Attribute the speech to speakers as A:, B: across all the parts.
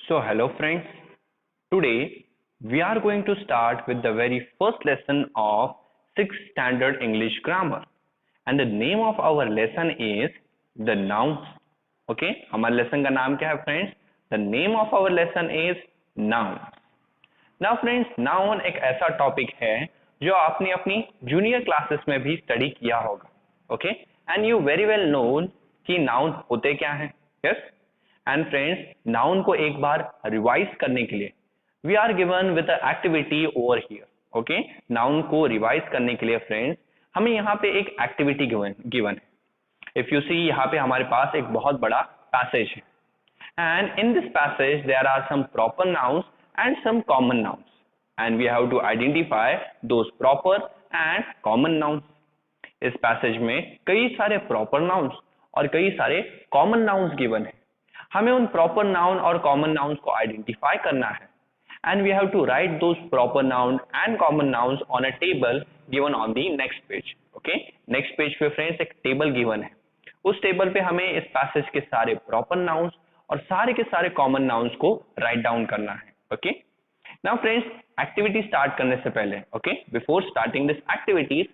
A: So hello friends, today we are going to start with the very first lesson of 6th standard English grammar and the name of our lesson is the nouns. Okay, हमारे lesson का नाम क्या है friends? The name of our lesson is noun. Now friends, noun एक ऐसा topic है जो आपने अपनी junior classes में भी study किया होगा. Okay, and you very well know कि noun होते क्या हैं? Yes. एंड फ्रेंड्स नाउन को एक बार रिवाइज करने के लिए we are given with activity over here. Okay, noun को रिवाइज करने के लिए फ्रेंड्स हमें यहाँ पे एक एक्टिविटी गिवन है. इफ यू सी यहाँ पे हमारे पास एक बहुत बड़ा पैसेज है and in this passage there are some proper nouns and some common nouns and we have to identify those proper and common nouns. इस पैसेज में कई सारे प्रॉपर नाउन्स और कई सारे कॉमन नाउन्स गिवन है. हमें उन प्रॉपर नाउन और कॉमन नाउन्स को आइडेंटिफाई करना है and we have to write those proper noun and common nouns on a table given on the next page. Okay, next page पे फ्रेंड्स एक table given है. उस टेबल पे हमें इस पैसेज के सारे प्रॉपर नाउन्स और सारे के सारे कॉमन नाउन्स को राइट डाउन करना है. Okay, now friends activity start करने से पहले okay before starting this activities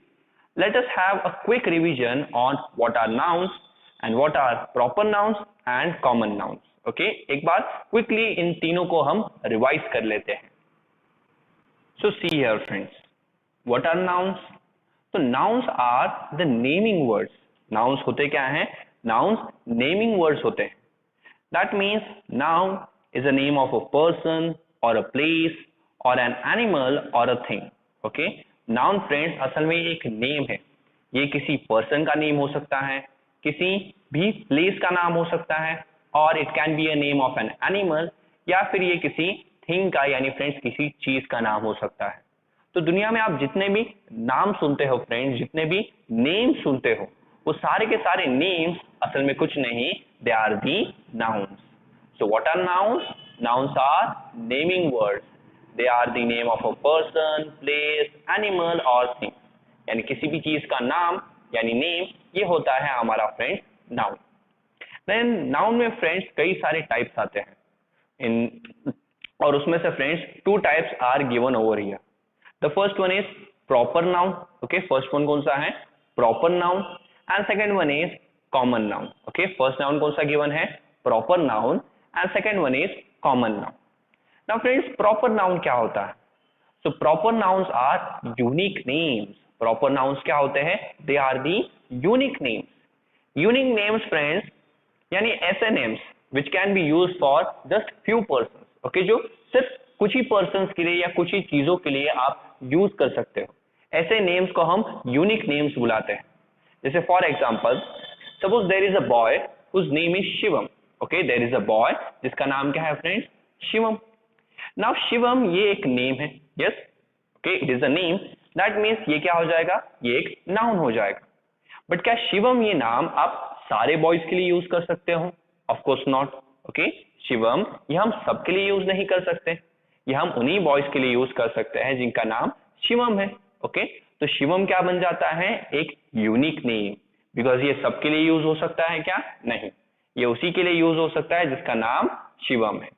A: let us have a quick revision on what are nouns and what are proper nouns and common nouns. Okay, एक बार quickly इन तीनों को हम revise कर लेते हैं. So see here friends, what are nouns? So nouns are the naming words. Nouns होते क्या हैं? Nouns naming words होते हैं. That means noun is a name of a person or a place or an animal or a thing. Okay, noun friends असल में एक name है. ये किसी person का name हो सकता है, किसी भी प्लेस का नाम हो सकता है और it can be a name of an animal या फिर ये किसी थिंग का यानी फ्रेंड्स किसी चीज का नाम हो सकता है. तो दुनिया में आप जितने भी नाम सुनते हो फ्रेंड्स, जितने भी नेम सुनते हो वो सारे के सारे नेम्स असल में कुछ नहीं, they are the nouns. So what are nouns? Nouns are naming words. They are the name of a person, place, animal और थिंग. यानी किसी भी चीज का नाम यानी नेम ये होता है हमारा फ्रेंड्स नाउन. देन नाउन में फ्रेंड्स कई सारे टाइप्स आते हैं इन और उसमें से friends two types are given over here. The first one is proper noun. Okay, first one कौन सा है? Proper noun. And second one is common noun. Okay, first noun कौन सा गिवन है? Proper noun and second one is common noun. Now friends proper noun क्या होता है? So proper nouns are unique names. Proper nouns क्या होते हैं? They are the unique names. Unique names friends यानी ऐसे names which can be used for just few persons. Okay, जो सिर्फ कुछ ही पर्सन्स के लिए या कुछ ही चीजों के लिए आप यूज कर सकते हो. ऐसे नेम्स को हम यूनिक नेम्स बुलाते हैं. जैसे for example suppose there is a boy whose name is Shivam. Okay, there is a boy जिसका नाम क्या है फ्रेंड्स? शिवम. नाउ शिवम ये एक नेम है. Yes, okay, it is a name. That means ये क्या हो जाएगा? ये एक नाउन हो जाएगा. बट क्या शिवम ये नाम आप सारे बॉयज के लिए यूज कर सकते हो? Of course not. Okay, Shivam ये हम सबके लिए यूज नहीं कर सकते. ये हम उन्हीं बॉयज के लिए यूज कर सकते हैं जिनका नाम शिवम है. ओके, तो शिवम क्या बन जाता है? एक यूनिक नेम. बिकॉज ये सबके लिए यूज हो सकता है क्या? नहीं, ये उसी के लिए यूज हो सकता है जिसका नाम शिवम है.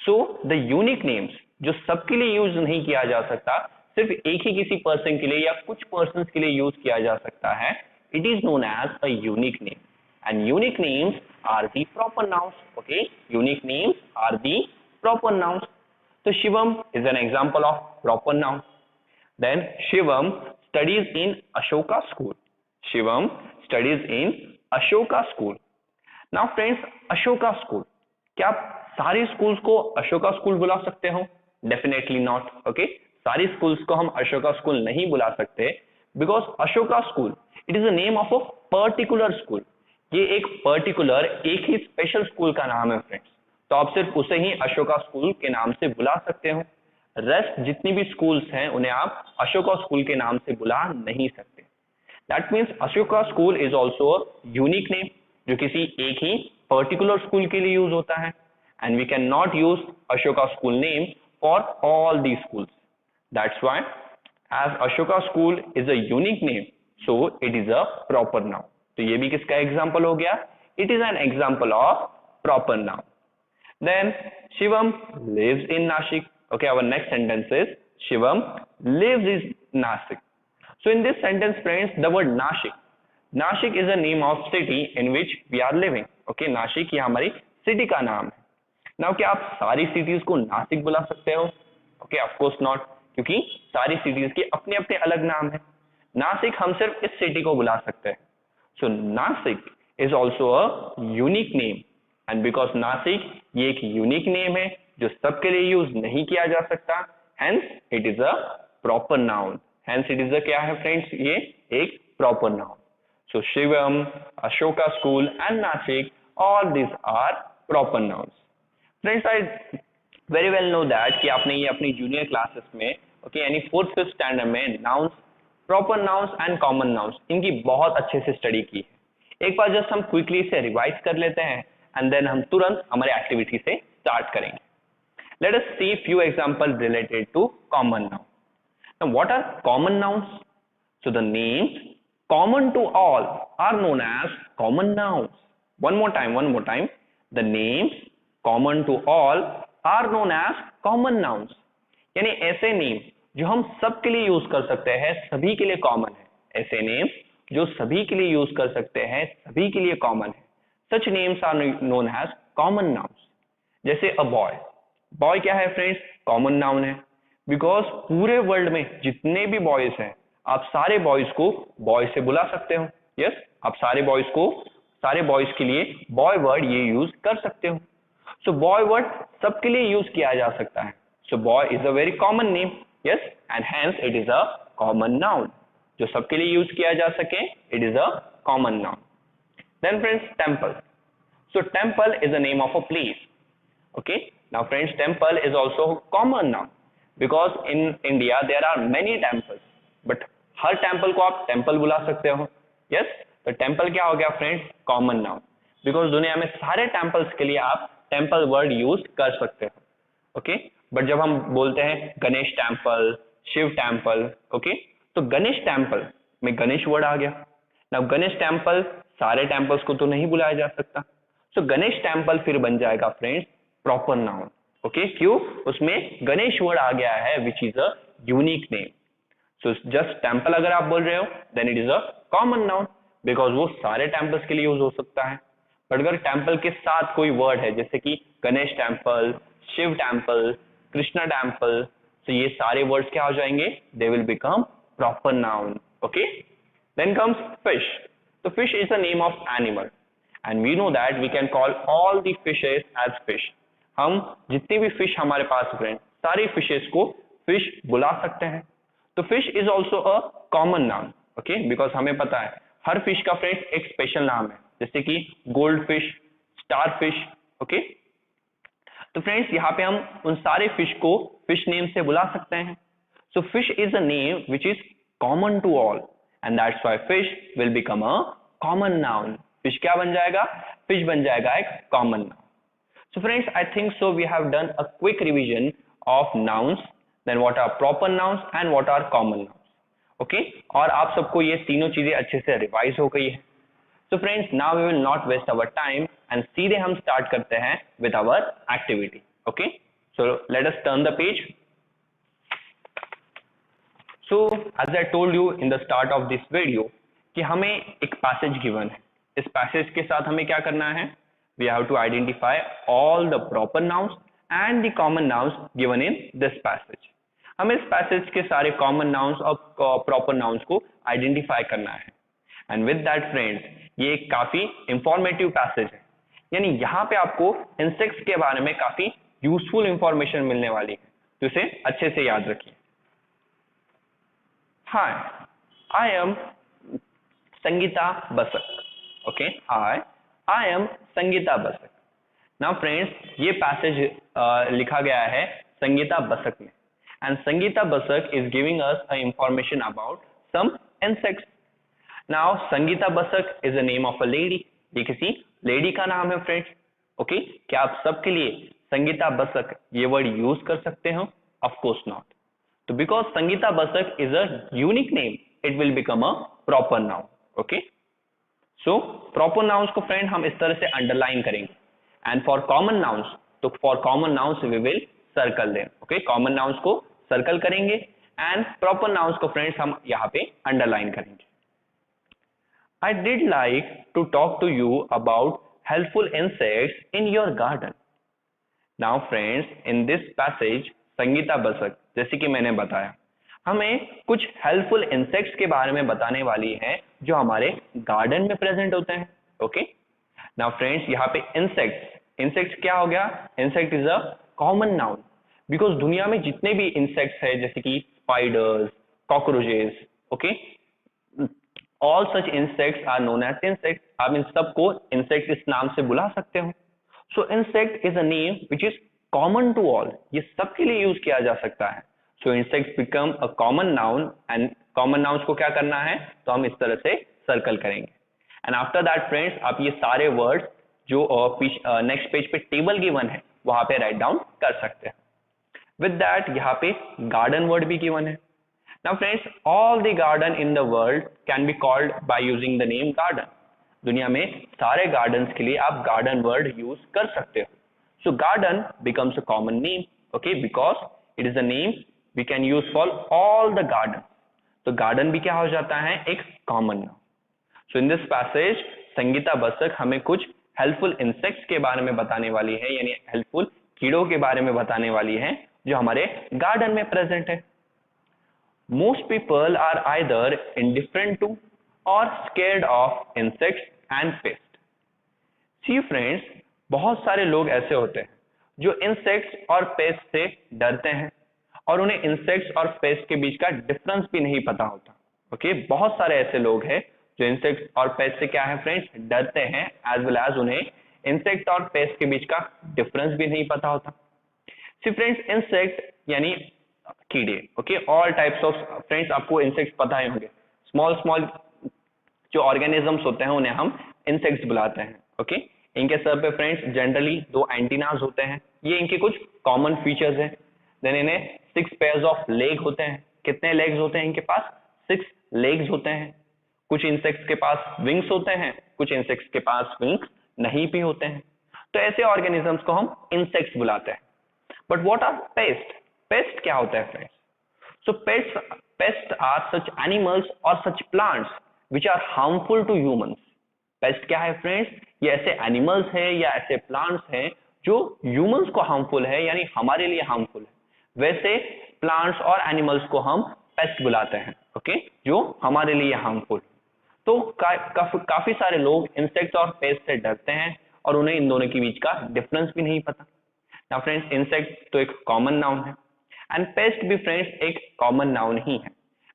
A: सो द यूनिक नेम्स जो सबके लिए यूज नहीं किया जा सकता, सिर्फ एक ही किसी पर्सन के लिए या कुछ पर्सन के लिए यूज किया जा सकता है, it is known as a unique name and unique names are the proper nouns. Okay, unique names are the proper nouns. So Shivam is an example of proper noun. Then Shivam studies in Ashoka school. Shivam studies in Ashoka school. Now friends, Ashoka school, क्या आप सारी schools को Ashoka school बुला सकते हो? Definitely not. Okay, सारी schools को हम अशोका स्कूल नहीं बुला सकते because Ashoka school it is a name of a particular school. ये एक पर्टिकुलर एक ही स्पेशल स्कूल का नाम है फ्रेंड्स. तो आप सिर्फ उसे ही अशोका स्कूल के नाम से बुला सकते हो. रेस्ट जितनी भी स्कूल्स हैं उन्हें आप अशोका स्कूल के नाम से बुला नहीं सकते. That means Ashoka school is also a unique name जो किसी एक ही पर्टिकुलर स्कूल के लिए यूज होता है. And we can not use Ashoka school name for all the schools. That's why as Ashoka school is a unique name, so it is a proper noun. तो ये भी किसका एग्जाम्पल हो गया? It is an example of proper noun. Then Shivam lives in Nashik. Okay, our next sentence is Shivam lives in Nashik. So in this sentence, friends, the word Nashik. Nashik is a name of city in which we are living. Okay, Nashik ये हमारी city का नाम है. Now क्या आप सारी cities को नासिक बुला सकते हो? Okay, of course not. क्योंकि सारी cities के अपने अपने अलग नाम है. नासिक हम सिर्फ इस city को बुला सकते हैं. So Nasik is also a unique name. And because Nasik ये एक unique name है जो सबके लिए यूज नहीं किया जा सकता, hence it is a proper noun. Hence it is a क्या है friends, ये एक proper noun. So Shivam, Ashoka School and Nasik, all these are proper nouns. Friends, I very well know that कि आपने ये अपनी junior classes में okay यानी 4th 5th standard में nouns, proper nouns and common nouns इनकी बहुत अच्छे से स्टडी की है. एक बार जस्ट हम क्विकली इसे रिवाइज कर लेते हैं एंड देन हम तुरंत हमारे एक्टिविटी से स्टार्ट करेंगे. Let us see few example related to common noun. Now what are common nouns? So the names common to all are known as common nouns. one more time. The names common to all are known as common nouns. यानी ऐसे name जो हम सबके लिए use कर सकते हैं, सभी के लिए कॉमन है. ऐसे नेम्स जो सभी के लिए यूज कर सकते हैं, सभी के लिए कॉमन है. Such names are known as common nouns. जैसे अ बॉय. बॉय क्या है फ्रेंड्स? कॉमन नाउन है. बिकॉज पूरे वर्ल्ड में जितने भी बॉयज हैं, आप सारे बॉयज को बॉय से बुला सकते हो. यस, आप सारे बॉयज के लिए बॉय वर्ड ये यूज कर सकते हो. सो बॉय वर्ड सबके लिए यूज किया जा सकता है. So boy is a very common name. Yes, and hence it is a common noun. जो सबके लिए यूज किया जा सके, it is a common noun. Then friends, temple. So temple is a name of a place. Okay, now friends, temple is also common now because in India there are many temples, but her temple को आप temple बुला सकते हो. Yes, तो temple क्या हो गया friends? Common now because दुनिया में सारे temples के लिए आप temple word use कर सकते हो. Okay, but जब हम बोलते हैं Ganesh temple, Shiv temple, okay, तो गणेश temple में गणेश word आ गया. Now गणेश temple सारे temples को तो नहीं बुलाया जा सकता, so गणेश temple फिर बन जाएगा फ्रेंड्स प्रॉपर नाउन. ओके, क्यों? उसमें गणेश वर्ड आ गया है which is a unique name. So just temple अगर आप बोल रहे हो then it is a common noun because वो सारे टेम्पल्स के लिए यूज हो सकता है. बट अगर टेम्पल के साथ कोई वर्ड है जैसे कि Ganesh temple, Shiv temple, Krishna temple, तो ये सारे वर्ड्स क्या हो जाएंगे? They will become proper noun. Okay, then comes fish. तो fish is the name of animal and we know that we can call all the fishes as fish. हम जितने भी फिश हमारे पास फ्रेंड, सारी फिशेस को फिश बुला सकते हैं. तो fish is also a common noun. Okay, because हमें पता है हर फिश का फ्रेंड एक स्पेशल नाम है, जैसे कि gold fish, star fish. Okay, तो फ्रेंड्स यहाँ पे हम उन सारे फिश को फिश नेम से बुला सकते हैं. So fish is a name which is common to all and that's why fish will become a common noun. Fish क्या बन जाएगा? फिश बन जाएगा एक common noun. So friends, I think so we have done a quick revision of nouns, then what are proper nouns and what are common nouns. Okay, और आप सबको ये तीनों चीजें अच्छे से रिवाइज हो गई है. So friends, now we will not waste our time and सीधे हम स्टार्ट करते हैं with our activity. Okay, so let us turn the page. So as I told you in the start of this video कि हमें एक passage given है. इस passage के साथ हमें क्या करना है? We have to identify all the proper nouns and the common nouns given in this passage. हमें इस पैसेज के सारे common nouns और proper nouns को identify करना है. And with that friends, ये एक काफी informative passage है. यानी यहाँ पे आपको insects के बारे में काफी useful information मिलने वाली है, तो इसे अच्छे से याद रखिए. Hi, I am Sangeeta Basak. Okay, I am Sangeeta Basak. Now friends, ये पैसेज लिखा गया है संगीता बसक में, and Sangeeta Basak is giving us a information about some insects. Now Sangeeta Basak is a name of a lady. ये किसी lady का नाम है फ्रेंड्स. ओके, क्या आप सबके लिए संगीता बसक ये वर्ड यूज कर सकते हो? Of course not. तो because Sangeeta Basak is a unique name, it will become a proper noun. Okay, so proper nouns को फ्रेंड हम इस तरह से अंडरलाइन करेंगे. एंड फॉर कॉमन नाउन्स, तो for common nouns we will circle them. Okay, common nouns को circle करेंगे and proper nouns को फ्रेंड्स हम यहाँ पे अंडरलाइन करेंगे। I did like to talk to you about helpful insects in your garden. Now friends, in this passage, Sangeeta Basak जैसे कि मैंने बताया हमें कुछ हेल्पफुल इंसेक्ट्स के बारे में बताने वाली है जो हमारे गार्डन में प्रेजेंट होते हैं। ओके, नाउ फ्रेंड्स, यहाँ पे इंसेक्ट्स क्या हो गया? Insect is a common noun because दुनिया में जितने भी इंसेक्ट्स है जैसे कि spiders, cockroaches, okay, all such insects are known as insects. आप इन सबको इंसेक्ट इस नाम से बुला सकते हो। So insect is a name which is common to all, ये सबके लिए यूज किया जा सकता है। So insects become a common noun and common nouns को क्या करना है तो हम इस तरह से सर्कल करेंगे। एंड आफ्टर दैट फ्रेंड्स, आप ये सारे वर्ड्स जो नेक्स्ट पेज पे टेबल गिवन है वहां पे राइट डाउन कर सकते हैं। विद दैट यहाँ पे गार्डन वर्ड भी गिवन है। Now friends, all the garden in the world can be called by using the name garden. दुनिया में सारे gardens के लिए आप garden word use कर सकते हो। So garden becomes a common name, okay, because it is a name we can use for all the gardens. तो garden भी क्या हो जाता है? एक common noun. So in this passage, Sangeeta Basak हमें कुछ helpful insects के बारे में बताने वाली है, यानी helpful कीड़ों के बारे में बताने वाली है जो हमारे garden में present है। Most people are either indifferent to or scared of insects and pests. See friends, बहुत सारे लोग ऐसे होते हैं जो इंसेक्ट्स और पेस्ट से डरते हैं और उन्हें इंसेक्ट्स और पेस्ट के बीच का डिफरेंस भी नहीं पता होता। ओके, बहुत सारे ऐसे लोग हैं जो इंसेक्ट्स और पेस्ट से क्या है फ्रेंड्स, डरते हैं, एज वेल एज उन्हें इंसेक्ट और पेस्ट के बीच का डिफरेंस भी नहीं पता होता। सी फ्रेंड्स, इंसेक्ट यानी कीड़े, okay, all types of friends आपको इंसेक्ट्स पता ही होंगे। स्मॉल जो ऑर्गेनिजम्स होते हैं उन्हें हम इंसेक्ट्स बुलाते हैं। ओके, इनके सर पे फ्रेंड्स जनरली 2 एंटीनास होते हैं, ये इनके कुछ कॉमन फीचर्स हैं। देन इन्हें 6 पेयर्स ऑफ लेग होते हैं। कितने लेग्स होते हैं इनके पास? 6 लेग्स होते हैं। कुछ इंसेक्ट्स के पास विंग्स होते हैं, कुछ इंसेक्ट्स के पास विंग्स नहीं भी होते हैं। तो ऐसे ऑर्गेनिजम्स को हम इंसेक्ट्स बुलाते हैं। But what are pest? Pest क्या होता है friends? So pest are such animals और such plants which are harmful to humans. Pest क्या है फ्रेंड्स? ये ऐसे एनिमल्स हैं या ऐसे प्लांट्स हैं जो ह्यूमंस को हार्मफुल है, यानी हमारे लिए हार्मफुल है। वैसे प्लांट्स और एनिमल्स को हम पेस्ट बुलाते हैं, ओके, जो हमारे लिए हार्मफुल। तो काफी सारे लोग इंसेक्ट और पेस्ट से डरते हैं और उन्हें इन दोनों के बीच का डिफरेंस भी नहीं पता। नाउ फ्रेंड्स, इंसेक्ट तो एक कॉमन नाउन है एंड पेस्ट भी फ्रेंड्स एक कॉमन नाउन ही है,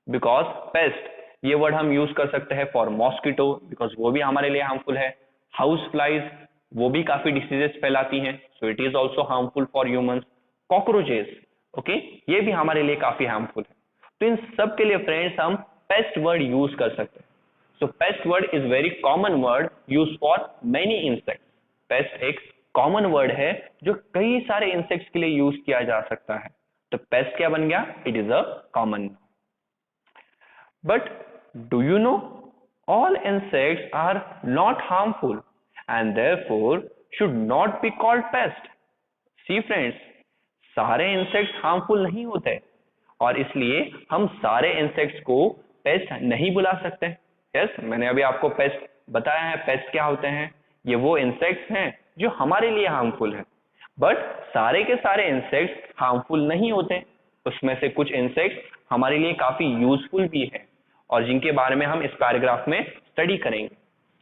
A: बिकॉज पेस्ट ये वर्ड हम यूज कर सकते हैं फॉर मॉस्किटो, बिकॉज वो भी हमारे लिए हार्मफुल है। हाउस फ्लाइज, वो भी काफी डिसीजेस फैलाती हैं, so it is also harmful for humans. Cockroaches, okay, ये भी हमारे लिए काफी हार्मफुल है। तो इन सब के लिए फ्रेंड्स हम पेस्ट वर्ड यूज कर सकते हैं। So pest word is very common word use for many insects. Pest एक कॉमन वर्ड है जो कई सारे इंसेक्ट्स के लिए यूज किया जा सकता है। तो पेस्ट क्या बन गया? It is a common. But do you know all insects are not harmful and therefore should not be called pest. See friends, सारे इंसेक्ट्स हार्मफुल नहीं होते और इसलिए हम सारे इंसेक्ट्स को पेस्ट नहीं बुला सकते। यस, मैंने अभी आपको पेस्ट बताया है। पेस्ट क्या होते हैं? ये वो इंसेक्ट्स हैं जो हमारे लिए हार्मफुल है, बट सारे के सारे इंसेक्ट्स हार्मफुल नहीं होते। उसमें से कुछ इंसेक्ट्स हमारे लिए काफी यूजफुल भी है और जिनके बारे में हम इस पैराग्राफ में स्टडी करेंगे।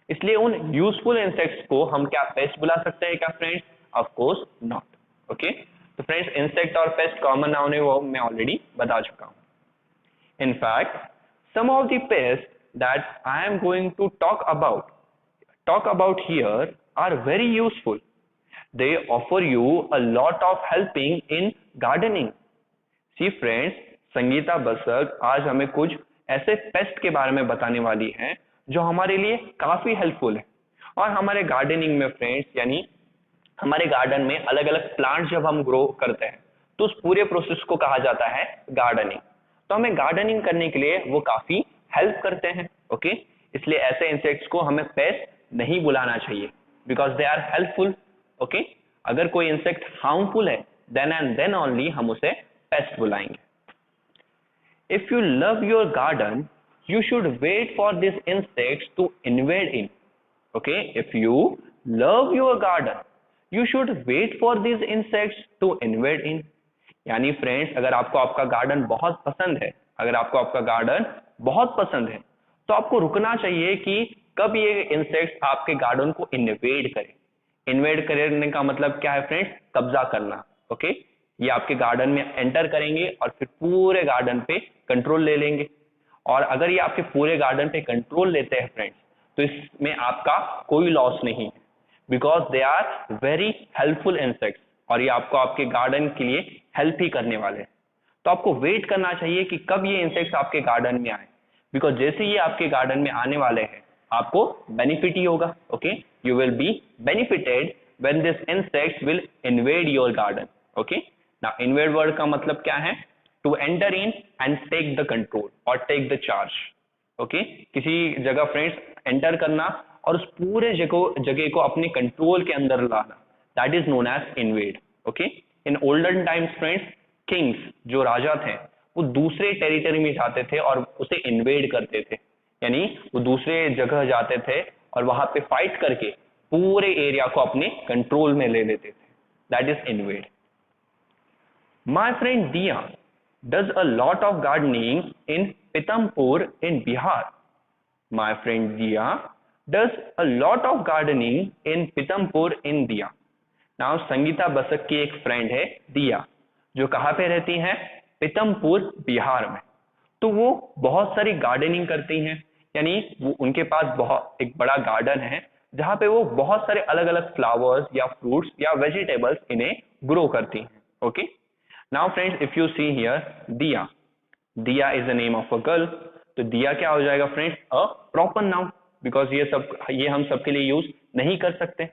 A: इसलिए उन यूजफुल इंसेक्ट्स को हम क्या पेस्ट बुला सकते हैं क्या friends? Of course not. Okay, तो फ्रेंड्स इंसेक्ट और पेस्ट कॉमन नाउन है, वो मैं ऑलरेडी बता चुका हूं। In fact some of the pest that I am going to talk about here are very useful. They offer you a lot of helping in gardening. See friends, Sangeeta Basak आज हमें कुछ ऐसे पेस्ट के बारे में बताने वाली है जो हमारे लिए काफी हेल्पफुल है। और हमारे गार्डनिंग में फ्रेंड्स, यानी हमारे गार्डन में अलग अलग प्लांट जब हम ग्रो करते हैं तो उस पूरे प्रोसेस को कहा जाता है गार्डनिंग। तो हमें गार्डनिंग करने के लिए वो काफी हेल्प करते हैं। ओके, इसलिए ऐसे इंसेक्ट्स को हमें पेस्ट नहीं बुलाना चाहिए because they are helpful. Okay, अगर कोई इंसेक्ट हार्मफुल है देन एंड देन ओनली हम उसे पेस्ट बुलाएंगे. If you love your garden, you should wait for these insects to invade in. Okay, if you love your garden, you should wait for these insects to invade in. यानी friends, अगर आपको आपका garden बहुत पसंद है, अगर आपको आपका गार्डन बहुत पसंद है, तो आपको रुकना चाहिए कि कब ये इंसेक्ट्स आपके गार्डन को इन्वेड करें. इन्वेड करने का मतलब क्या है फ्रेंड्स? कब्जा करना. ओके, ये आपके गार्डन में एंटर करेंगे और फिर पूरे गार्डन पे कंट्रोल ले लेंगे. और अगर ये आपके पूरे गार्डन पे कंट्रोल लेते हैं फ्रेंड्स, तो इसमें आपका कोई लॉस नहीं है, because they are very helpful insects, और ये आपको आपके गार्डन के लिए हेल्प ही करने वाले हैं. तो आपको वेट करना चाहिए कि कब ये इंसेक्ट्स आपके गार्डन में आए, बिकॉज जैसे ये आपके गार्डन में आने वाले हैं आपको बेनिफिट ही होगा. Okay, you will be benefited when this insects will invade your garden. Okay, now invade word का मतलब क्या है? To enter in and take the control और टेक द चार्ज. ओके, किसी जगह फ्रेंड्स एंटर करना और उस पूरे जगह को अपने कंट्रोल के अंदर लाना, that is known as invade. Okay, in olden times friends, kings जो राजा थे वो दूसरे टेरिटरी में जाते थे और उसे इन्वेड करते थे, यानी वो दूसरे जगह जाते थे और वहां पे फाइट करके पूरे एरिया को अपने कंट्रोल में ले लेते थे. That is invade. My friend Dia does a lot of gardening in Pithampur in Bihar. My friend Dia does a lot of gardening in Pithampur in Dia. Now Sangeeta Basak की एक फ्रेंड है दिया, जो कहाँ पे रहती हैं? पितमपुर बिहार में. तो वो बहुत सारी गार्डनिंग करती हैं, यानी वो उनके पास बहुत एक बड़ा गार्डन है जहाँ पे वो बहुत सारे अलग अलग फ्लावर्स या फ्रूट्स या वेजिटेबल्स इन्हें ग्रो करती हैं. Okay, Now friends, if you see here, Diya. Diya is the name of a girl. तो दिया क्या हो जाएगा friends? A proper noun, because ये हम सबके लिए यूज नहीं कर सकते.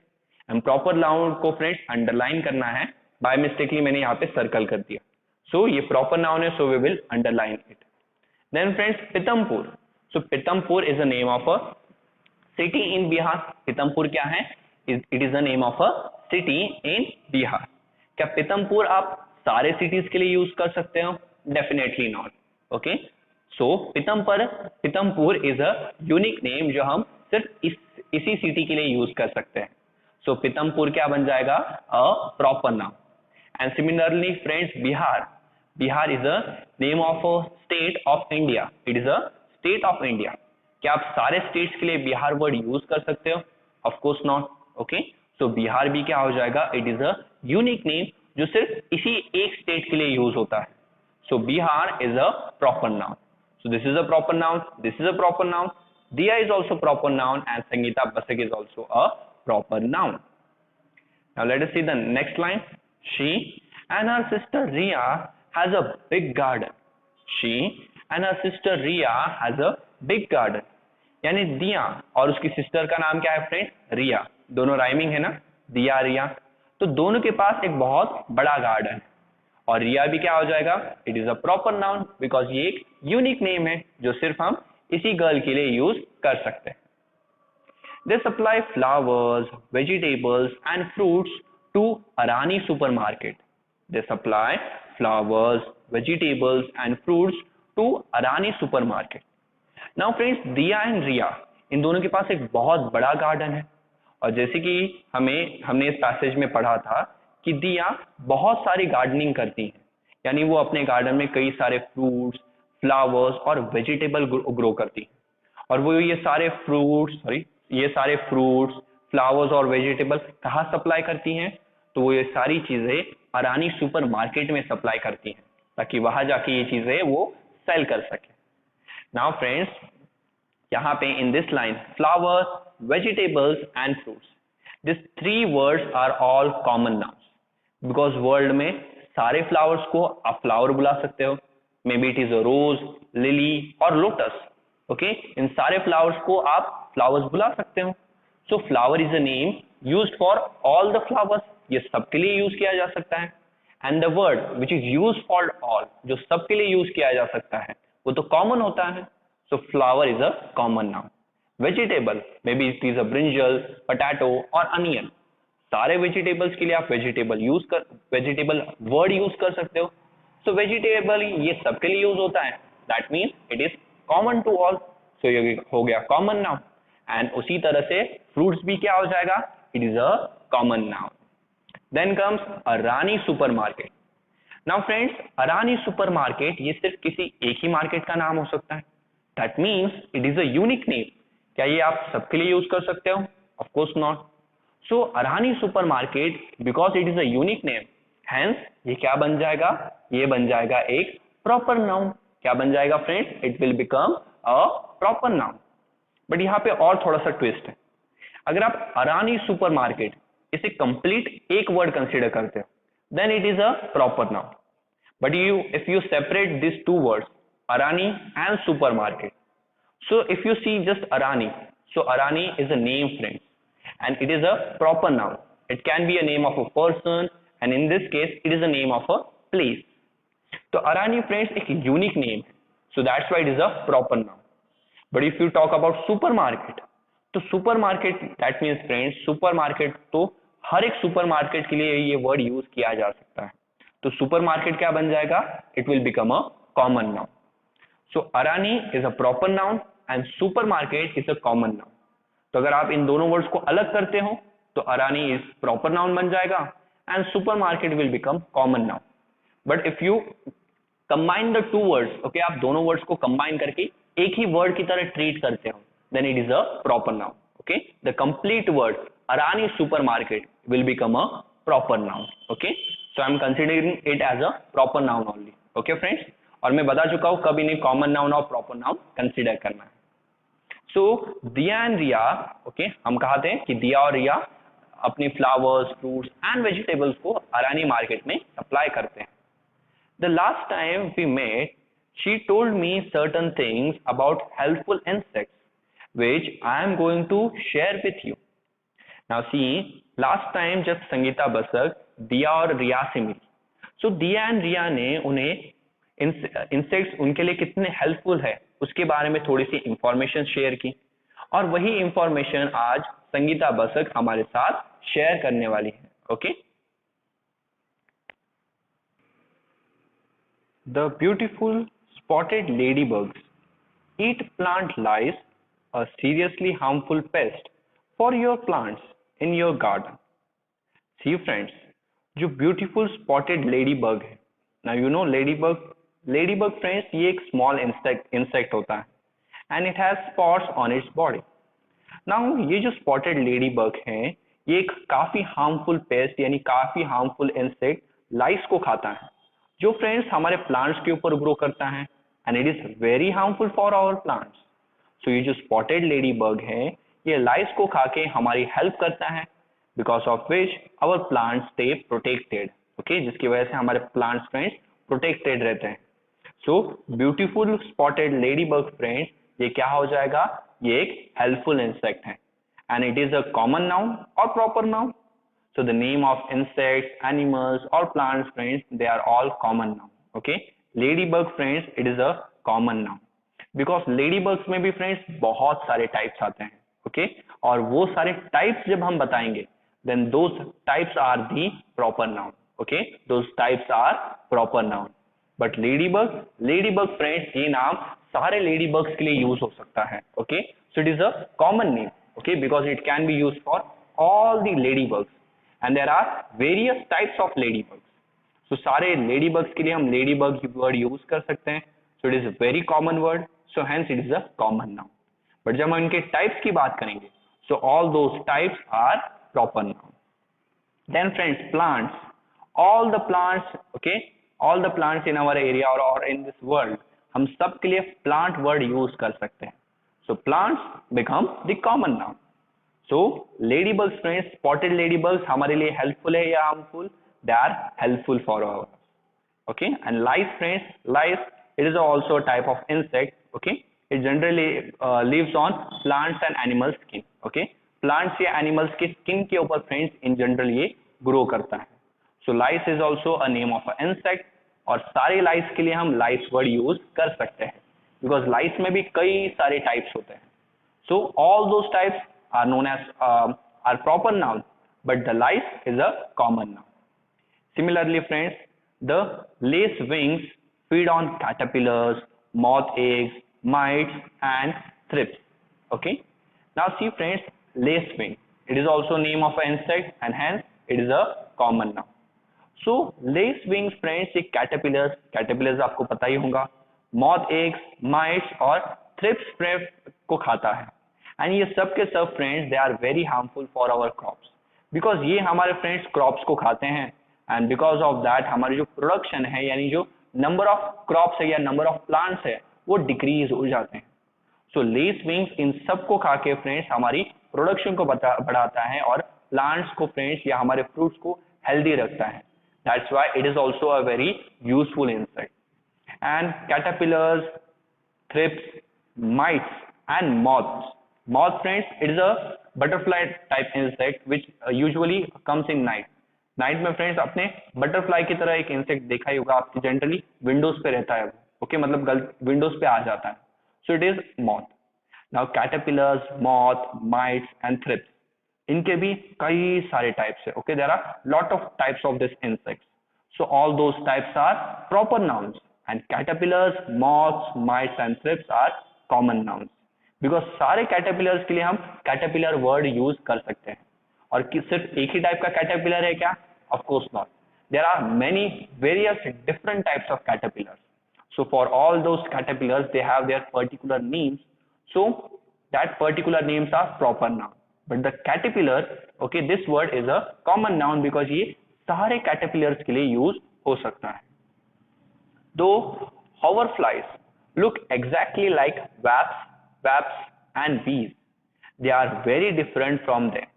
A: हम प्रॉपर नाउन को फ्रेंड्स अंडरलाइन करना है. बाय मिस्टेकली मैंने यहाँ पे सर्कल कर दिया. सो ये प्रॉपर नाउन है, so we will underline it. Then friends, Pitampur. So Pitampur is the name of a city in Bihar. Pitampur क्या है? It is the name of a city in Bihar. क्या पितमपुर आप सारे सिटीज के लिए यूज कर सकते हो? Definitely not. Okay, so Pitampur is a unique name जो हम सिर्फ इसी सिटी के लिए यूज कर सकते हैं. सो पितमपुर क्या बन जाएगा? अ proper noun. And similarly friends, Bihar is a name of a state of India. It is a state of India. क्या आप सारे स्टेट्स के लिए बिहार वर्ड यूज कर सकते हो? Of course not. ओके, सो बिहार भी क्या हो जाएगा? It is a unique name जो सिर्फ इसी एक स्टेट के लिए यूज होता है. So Bihar is a proper noun. So this is a proper noun, this is a proper noun, Diya is also proper noun, and Sangeeta Basak is also a proper noun. Now let us see the next line. She and her sister Riya has a big garden. She and her sister Riya has a big garden. यानी दिया और उसकी sister का नाम क्या है friends? रिया. दोनों rhyming है ना, दिया रिया. तो दोनों के पास एक बहुत बड़ा गार्डन है. और रिया भी क्या हो जाएगा? It is a proper noun, because ये एक यूनिक नेम है जो सिर्फ हम इसी गर्ल के लिए यूज कर सकते हैं. They supply flowers, vegetables and fruits to Arani supermarket. They supply flowers, vegetables and fruits to Arani supermarket. Now friends, Diya and Riya इन दोनों के पास एक बहुत बड़ा गार्डन है. और जैसे कि हमने इस पैसेज में पढ़ा था कि दिया बहुत सारी गार्डनिंग करती हैं, यानी वो अपने गार्डन में कई सारे फ्रूट्स, फ्लावर्स और वेजिटेबल ग्रो करती हैं. और वो ये सारे फ्रूट्स, फ्लावर्स और वेजिटेबल कहाँ सप्लाई करती हैं? तो वो ये सारी चीजें अरानी सुपर मार्केट में सप्लाई करती हैं, ताकि वहां जाके ये चीजें वो सेल कर सके. नाउ फ्रेंड्स, यहाँ पे in this line, flowers, vegetables and fruits, these three words are all common nouns, because world में सारे flowers को आप flower बुला सकते हो. Maybe it is a rose, lily और lotus. Okay, इन सारे flowers को आप flowers बुला सकते हो. So flower is a name used for all the flowers. ये सबके लिए यूज किया जा सकता है. And the word which is used for all, जो सबके लिए यूज किया जा सकता है, वो तो common होता है. So flower is a common noun. Vegetable, maybe it is a brinjal, potato or onion. सारे वेजिटेबल्स के लिए आप वेजिटेबल वर्ड यूज कर सकते हो। सो वेजिटेबल ये सबके लिए यूज होता है, that means it is common to all. So ये हो गया कॉमन नाउन। एंड उसी तरह से फ्रूट्स भी क्या हो जाएगा, it is a common noun. Then comes Arani supermarket. Now friends, Arani supermarket ये सिर्फ किसी एक ही मार्केट का नाम हो सकता है, that means it is a unique name. क्या ये आप सबके लिए यूज कर सकते हो? Of course not. So Arani supermarket, because it is a unique name, hence ये क्या बन जाएगा, ये बन जाएगा एक प्रॉपर नाउन। क्या बन जाएगा friends? It will become a proper noun. But यहाँ पे और थोड़ा सा ट्विस्ट है। अगर आप अरानी सुपरमार्केट इसे कंप्लीट एक वर्ड कंसीडर करते हो, then it is a proper noun. But if you separate these two words, Arani and supermarket. So if you see just Arani, so Arani is a name, friends, and it is a proper noun. It can be a name of a person, and in this case, it is a name of a place. So Arani, friends, एक unique name, so that's why it is a proper noun. But if you talk about supermarket, तो supermarket that means friends, supermarket तो हर एक supermarket के लिए ये word use किया जा सकता है। तो सुपरमार्केट क्या बन जाएगा, it will become a common noun. So Arani is a proper noun and supermarket is a common noun. तो अगर आप इन दोनों वर्ड्स को अलग करते हो तो अरानी इज प्रॉपर नाउन बन जाएगा and supermarket will become common noun. But if you combine the two words, okay, आप दोनों वर्ड्स को कंबाइन करके एक ही वर्ड की तरह ट्रीट करते हो, then it is a proper noun. Okay, the complete word Arani supermarket will become a proper noun. Okay, so I'm considering it as a proper noun only. Okay friends, और मैं बता चुका हूं कब इन्हें common noun और proper noun consider करना है। So दिया एंड रिया, ओके, हम कहते हैं कि दिया और रिया अपने फ्लावर्स, फ्रूट्स एंड वेजिटेबल्स को अरानी मार्केट में सप्लाई करते हैं। The last time we met, she told me certain things about helpful insects which I am going to share with you. Now see, last time जब संगीता बसक दिया और रिया से मिली, सो Diya and रिया ने उन्हें इंसेक्ट्स उनके लिए कितने हेल्पफुल है उसके बारे में थोड़ी सी इंफॉर्मेशन शेयर की, और वही इंफॉर्मेशन आज संगीता बसक हमारे साथ शेयर करने वाली है। Okay, the beautiful spotted lady bugs eat plant lice, a seriously harmful pest for your plants in your garden. See friends, जो beautiful spotted ladybug है, now you know ladybug friends ये एक small insect होता है and it has spots on its body. Now ये जो spotted ladybug है ये एक काफी harmful pest यानी काफी harmful insect lice को खाता है, जो friends हमारे plants के ऊपर grow करता है and it is very harmful for our plants. So ये जो spotted ladybug है ये लाइस को खा के हमारी हेल्प करता है, because of which our plants stay protected. Okay, जिसकी वजह से हमारे प्लांट्स फ्रेंड्स प्रोटेक्टेड रहते हैं। So beautiful spotted lady bug friends ये क्या हो जाएगा, ये एक हेल्पफुल इंसेक्ट है and it is a common noun और proper noun. So the name of insects, animals और plants friends they are all common noun. Okay, lady bug friends it is a common noun because lady bugs में भी friends बहुत सारे types आते हैं। Okay, और वो सारे टाइप्स जब हम बताएंगे then those types are the proper noun. Okay, those types are proper noun. But ladybug friends ये नाम सारे ladybugs के लिए यूज हो सकता है। Okay, so it is a common name. Okay, because it can be used for all the ladybugs and there are various types of ladybugs. So सारे ladybugs के लिए हम ladybug word यूज कर सकते हैं। So it is a very common word. So hence it is a common noun. But जब हम इनके टाइप्स की बात करेंगे, so all those types are proper noun. Then friends, plants, all the plants, okay, all the plants in our area or in this world, हम सब के लिए plant word use कर सकते हैं। So plants become the common noun. So ladybugs friends, spotted ladybugs हमारे लिए helpful है या harmful? They are helpful for us. Okay, and lice friends, lice it is also a type of insect. Okay, it generally lives on plants and animal skin. Okay, plants या animals के skin के ऊपर friends in general ये grow करता है। So lice is also a name of an insect और सारे lice के लिए हम lice word use कर सकते हैं because lice में भी कई सारे types होते हैं। So all those types are known as are proper noun but the lice is a common noun. Similarly, friends, the lace wings feed on caterpillars, moth eggs, mites, and thrips. Okay. Now see, friends, lace wing. It is also name of an insect, and hence it is a common noun. So lace wings, friends, ये caterpillars आपको पता ही होगा, moth eggs, mites और thrips को खाता है. And ये सब के सब, friends, they are very harmful for our crops, because ये हमारे friends crops को खाते हैं, and because of that हमारी जो production है, यानी जो number of crops है या number of plants है, वो decrease हो जाते हैं. So lace wings इन सब को खा के, friends, हमारी production को बढ़ाता है और plants को, friends, या हमारे fruits को healthy रखता है. That's why it is also a very useful insect. And caterpillars, thrips, mites, and moths. Moth, friends, it is a butterfly type insect which usually comes in night. Night में, friends, आपने butterfly की तरह एक insect देखा ही होगा, आपकी generally windows पे रहता है वो. Okay, मतलब windows पे आ जाता है. So it is moth. Now caterpillars, moth, mites, and thrips. इनके भी कई सारे टाइप्स है. Okay, there are lot of types of this insects. So all those types are proper nouns, and caterpillars, moths, mites and thrips are common nouns, because सारे caterpillars के लिए हम caterpillar word use कर सकते हैं. और सिर्फ एक ही टाइप का कैटरपिलर है क्या? Of course not. There are many various different types of caterpillars. So for all those caterpillars, they have their particular names. So that particular names are proper noun. But the caterpillar, okay, this word is a common noun because ये सारे caterpillars के लिए use हो सकता है. Though hoverflies look exactly like wasps and bees, they are very different from them.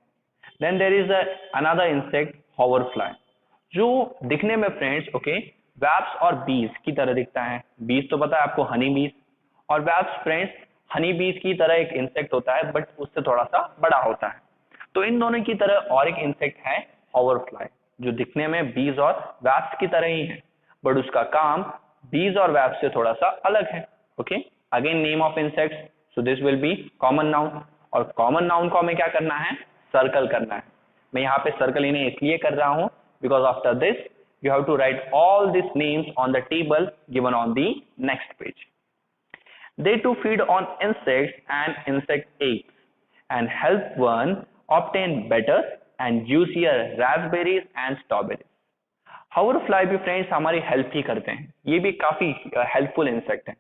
A: Then there is another insect, hoverfly, जो दिखने में, friends, okay, वैप्स और बीज की तरह दिखता है. बीज तो पता है आपको, हनी बीज, और वैप्स, फ्रेंड्स, हनी बीज की तरह एक इंसेक्ट होता है, बट उससे थोड़ा सा बड़ा होता है. तो इन दोनों की तरह और एक इंसेक्ट है हॉवरफ्लाई, जो दिखने में बीज और वैप्स की तरह ही है, बट उसका काम बीज और वैप्स से थोड़ा सा अलग है. Okay, again name of insects, so this will be common noun. और कॉमन नाउन को हमें क्या करना है? सर्कल करना है. मैं यहाँ पे सर्कल इन्हें इसलिए कर रहा हूँ because after this you have to write all these names on the table given on the next page. They too feed on insects and insect eggs and help one obtain better and juicier raspberries and strawberries. Hoverfly भी, friends, हमारी help ही करते हैं. ये भी काफी helpful insect है.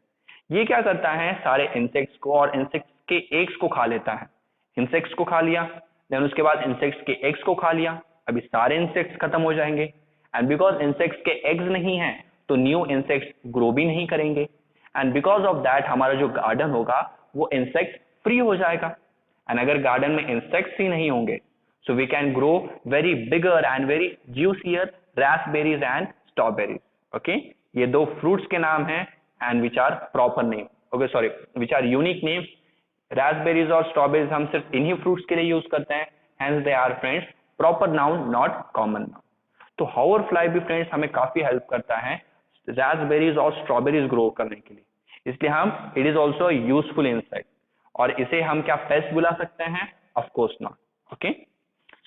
A: ये क्या करता है? सारे इंसेक्ट्स को और इंसेक्ट्स के एग्स को खा लेता है. इंसेक्ट्स को खा लिया, देन उसके बाद इंसेक्ट्स के एग्स को खा लिया. अभी सारे इंसेक्ट्स खत्म हो जाएंगे, एंड बिकॉज इंसेक्ट्स के एग्स नहीं है तो न्यू इंसेक्ट्स ग्रो भी नहीं करेंगे, एंड बिकॉज ऑफ दैट हमारा जो गार्डन होगा वो इंसेक्ट फ्री हो जाएगा. एंड अगर गार्डन में इंसेक्ट्स ही नहीं होंगे, so we can grow very bigger and very juicier raspberries and strawberries. Okay, ये दो फ्रूट्स के नाम हैं and which are proper name. Okay, sorry, which are unique names. Raspberries और स्ट्रॉबेरीज हम सिर्फ इन्हीं फ्रूट्स के लिए यूज करते हैं, hence they are, friends, proper noun, not common noun. तो हॉवरफ्लाई भी, फ्रेंड्स, हमें काफी हेल्प करता है रास्पबेरीज और स्ट्रॉबेरीज ग्रो करने के लिए. इसलिए हम, it is also useful insect. और इसे हम क्या पेस्ट बुला सकते हैं? Of course not. Okay,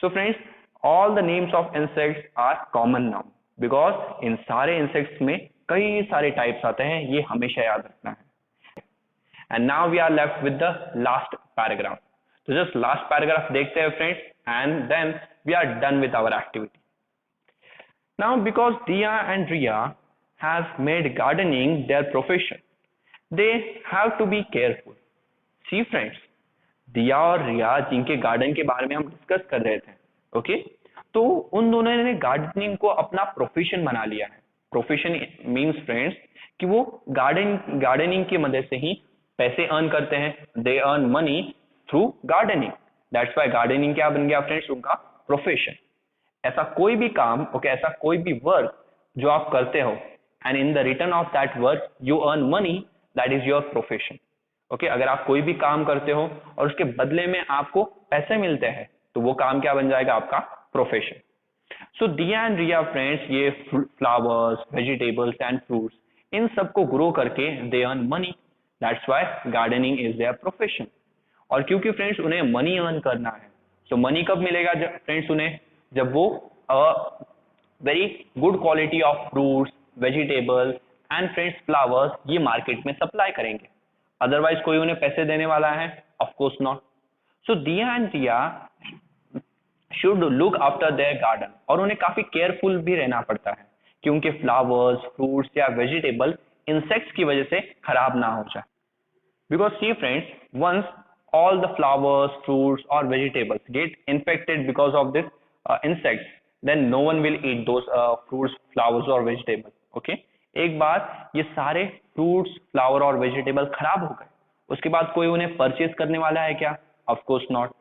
A: so friends, all the names of insects are common noun because इन सारे इंसेक्ट्स में कई सारे टाइप्स आते हैं. ये हमेशा याद रखना है. And now we are left with the last paragraph. तो जस्ट लास्ट पैराग्राफ देखते हैं, friends, and then we are done with our activity. Now, because Dia and Riya have made gardening their profession, they have to be careful. See, friends, Dia और Riya जिनके garden के बारे में हम discuss कर रहे थे, ओके, तो उन दोनों ने गार्डनिंग को अपना प्रोफेशन बना लिया है. प्रोफेशन मीन्स, फ्रेंड्स, कि वो गार्डनिंग की मदद से ही पैसे अर्न करते हैं. They earn money through gardening. That's why gardening क्या बन गया, फ्रेंड्स, उनका प्रोफेशन. ऐसा कोई भी काम, ओके, ऐसा कोई भी वर्क जो आप करते हो, and in the return of that work you earn money, that is your profession. Okay, अगर आप कोई भी काम करते हो और उसके बदले में आपको पैसे मिलते हैं, तो वो काम क्या बन जाएगा? आपका profession. So Diya and Riya, friends, ये फ्लावर्स, वेजिटेबल्स एंड फ्रूट्स, इन सबको ग्रो करके they earn money. That's why gardening is their profession. और क्योंकि, फ्रेंड्स, उन्हें मनी अर्न करना है, सो मनी कब मिलेगा, फ्रेंड्स, उन्हें जब वो very good quality of fruits, vegetables and friends flowers ये मार्केट में सप्लाई करेंगे। अदरवाइज कोई उन्हें पैसे देने वाला है? Of course not. So Diya and Riya should look after their garden, और उन्हें काफी केयरफुल भी रहना पड़ता है कि उनके फ्लावर्स, फ्रूट्स या वेजिटेबल इंसेक्ट्स की वजह से खराब ना हो जाए। Because see friends, once all the flowers, fruits or vegetables get infected because of this insects, then no one will eat those fruits, flowers or vegetables. Okay? एक बार ये सारे फ्रूट्स, फ्लावर और वेजिटेबल खराब हो गए, उसके बाद कोई उन्हें परचेज करने वाला है क्या? Of course not.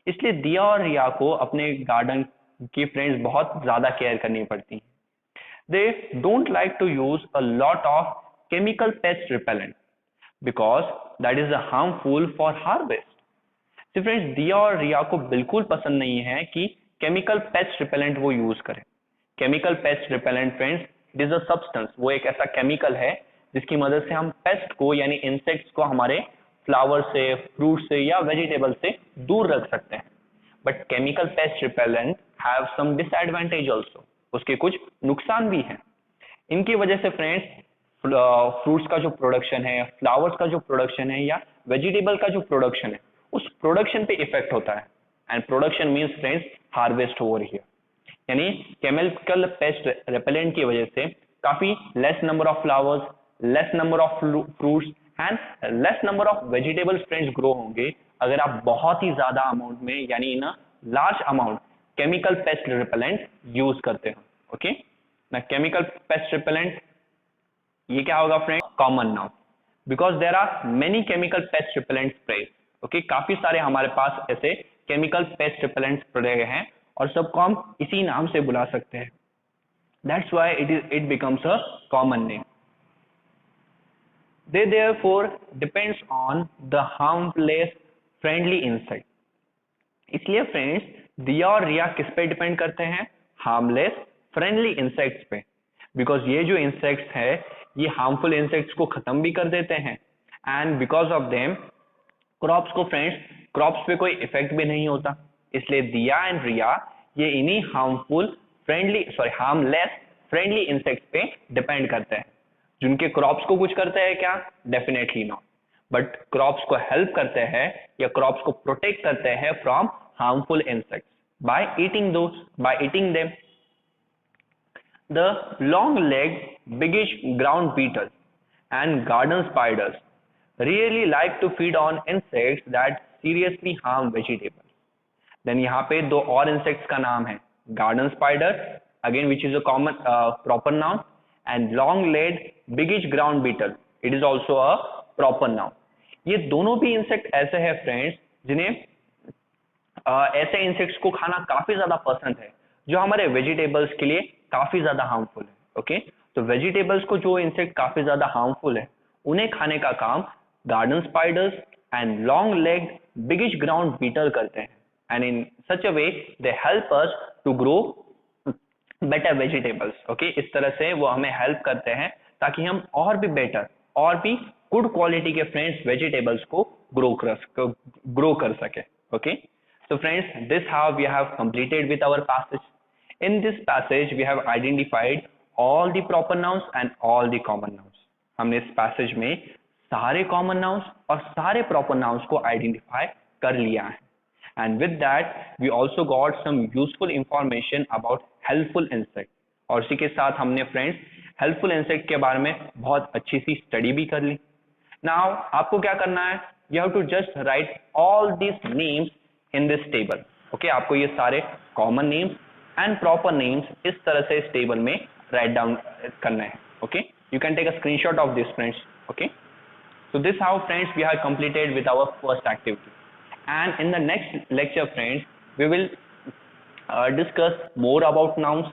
A: इसलिए दिया और रिया को अपने गार्डन की फ्रेंड्स बहुत ज्यादा केयर करनी पड़ती है। They don't like to use a lot of chemical pest repellent because that is harmful for harvest. So friends, दिया और रिया को बिल्कुल पसंद नहीं है कि केमिकल पेस्ट रिपेलेंट वो यूज करें। Chemical pest repellent friends, it is a substance, वो एक ऐसा केमिकल है जिसकी मदद से हम पेस्ट को यानी इंसेक्ट्स को हमारे फ्लावर से, फ्रूट से या वेजिटेबल से दूर रख सकते हैं। But chemical pest repellent have some disadvantage also, उसके कुछ नुकसान भी हैं। इनकी वजह से फ्रेंड्स फ्रूट्स का जो प्रोडक्शन है, फ्लावर्स का जो प्रोडक्शन है या वेजिटेबल का जो प्रोडक्शन है, उस प्रोडक्शन पे इफेक्ट होता है। And production means friends harvest over here, यानी केमिकल पेस्ट रेपेलेंट की वजह से काफी less number of flowers, less number of fruits and less number of vegetables friends grow होंगे अगर आप बहुत ही ज्यादा अमाउंट में यानी in large amount chemical pest repellent use करते हो। ओके ना, केमिकल पेस्ट रिपेलेंट ये क्या होगा friend? Common noun, because there are many chemical pest repellent sprays. Okay, काफी सारे हमारे पास ऐसे केमिकल पेस्ट रिपेलेंट स्प्रे हैं और सबको हम इसी नाम से बुला सकते हैं। That's why it becomes a common name. They therefore depends on the harmless friendly insect. इसलिए फ्रेंड्स दिया और रिया किस पे डिपेंड करते हैं? हार्मलेस फ्रेंडली इंसेक्ट्स पे, बिकॉज ये जो इंसेक्ट्स है ये हार्मफुल इंसेक्ट्स को खत्म भी कर देते हैं and because of them crops को फ्रेंड्स क्रॉप्स पे कोई इफेक्ट भी नहीं होता। इसलिए दिया एंड रिया ये इन्हीं हार्मलेस फ्रेंडली इंसेक्ट्स पे डिपेंड करते हैं। जिनके क्रॉप्स को कुछ करते हैं क्या? डेफिनेटली नॉट, बट क्रॉप्स को हेल्प करते हैं या क्रॉप्स को प्रोटेक्ट करते हैं from harmful insects by eating them. The long-legged, biggish ground beetles and garden spiders really like to feed on insects that seriously harm vegetables. Then यहाँ पे दो और insects का नाम है, garden spider, again which is a common proper noun, and long-legged, biggish ground beetle, it is also a proper noun. ये दोनों भी insect ऐसे हैं friends जिन्हें ऐसे इंसेक्ट्स को खाना काफी ज्यादा पसंद है जो हमारे वेजिटेबल्स के लिए काफी ज्यादा हार्मफुल है। ओके, तो वेजिटेबल्स को जो इंसेक्ट काफी ज्यादा हार्मफुल है उन्हें खाने का काम garden spiders and long leg biggish ground beetle करते हैं and in such a way they help us to grow better vegetables. Okay, इस तरह से वो हमें हेल्प करते हैं ताकि हम और भी बेटर और भी गुड क्वालिटी के फ्रेंड्स वेजिटेबल्स को ग्रो कर सके। Okay, so friends, this how we have completed with our passage. In this passage we have identified all the proper nouns and all the common nouns. हमने इस passage में सारे common nouns और सारे proper nouns को identify कर लिया है and with that we also got some useful information about helpful insect. और इसी के साथ हमने friends helpful insect के बारे में बहुत अच्छी सी study भी कर ली। Now आपको क्या करना है? You have to just write all these names in this table. Okay, आपको ये सारे common names and proper names इस तरह से इस table में write down करना है। Okay, you can take a screenshot of this friends. Okay, so this how friends we have completed with our first activity, and in the next lecture friends we will discuss more about nouns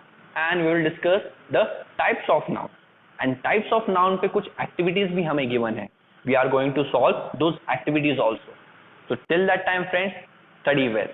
A: and we will discuss the types of noun, and types of noun पे कुछ activities भी हमें given है, we are going to solve those activities also. So till that time friends, study well.